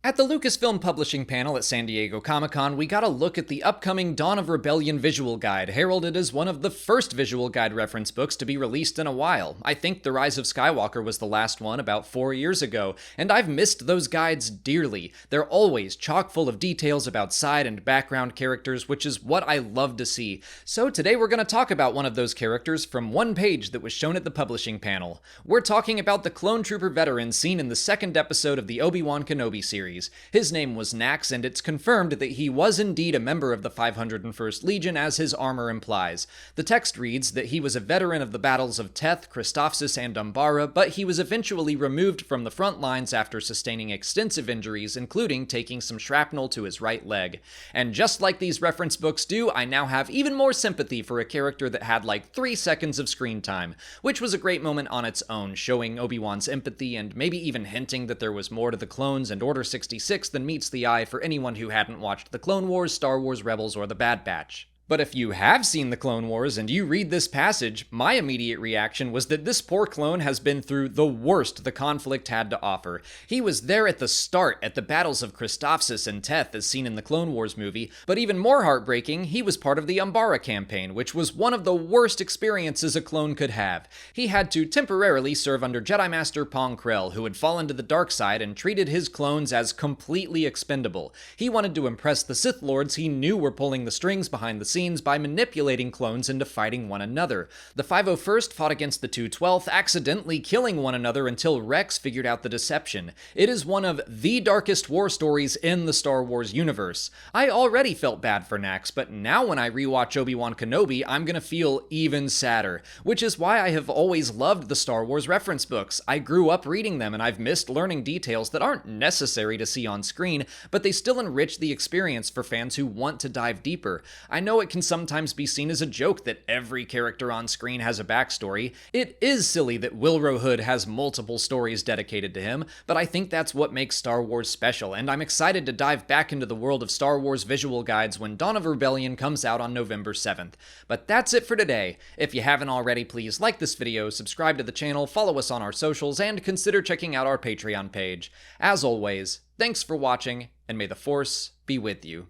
At the Lucasfilm Publishing panel at San Diego Comic-Con, we got a look at the upcoming Dawn of Rebellion visual guide, heralded as one of the first visual guide reference books to be released in a while. I think The Rise of Skywalker was the last one about 4 years ago, and I've missed those guides dearly. They're always chock full of details about side and background characters, which is what I love to see. So today we're going to talk about one of those characters from one page that was shown at the publishing panel. We're talking about the clone trooper veteran seen in the second episode of the Obi-Wan Kenobi series. His name was Nax, and it's confirmed that he was indeed a member of the 501st Legion, as his armor implies. The text reads that he was a veteran of the battles of Teth, Christophsis, and Umbara, but he was eventually removed from the front lines after sustaining extensive injuries, including taking some shrapnel to his right leg. And just like these reference books do, I now have even more sympathy for a character that had like 3 seconds of screen time, which was a great moment on its own, showing Obi-Wan's empathy and maybe even hinting that there was more to the clones and Order 66 than meets the eye for anyone who hadn't watched the Clone Wars, Star Wars Rebels, or the Bad Batch. But if you have seen the Clone Wars and you read this passage, my immediate reaction was that this poor clone has been through the worst the conflict had to offer. He was there at the start at the battles of Christophsis and Teth as seen in the Clone Wars movie, but even more heartbreaking, he was part of the Umbara campaign, which was one of the worst experiences a clone could have. He had to temporarily serve under Jedi Master Pong Krell, who had fallen to the dark side and treated his clones as completely expendable. He wanted to impress the Sith Lords he knew were pulling the strings behind the scenes by manipulating clones into fighting one another. The 501st fought against the 212th, accidentally killing one another until Rex figured out the deception. It is one of the darkest war stories in the Star Wars universe. I already felt bad for Nax, but now when I rewatch Obi-Wan Kenobi, I'm gonna feel even sadder, which is why I have always loved the Star Wars reference books. I grew up reading them, and I've missed learning details that aren't necessary to see on screen, but they still enrich the experience for fans who want to dive deeper. I know it can sometimes be seen as a joke that every character on screen has a backstory. It is silly that Willrow Hood has multiple stories dedicated to him, but I think that's what makes Star Wars special, and I'm excited to dive back into the world of Star Wars visual guides when Dawn of Rebellion comes out on November 7th. But that's it for today. If you haven't already, please like this video, subscribe to the channel, follow us on our socials, and consider checking out our Patreon page. As always, thanks for watching, and may the Force be with you.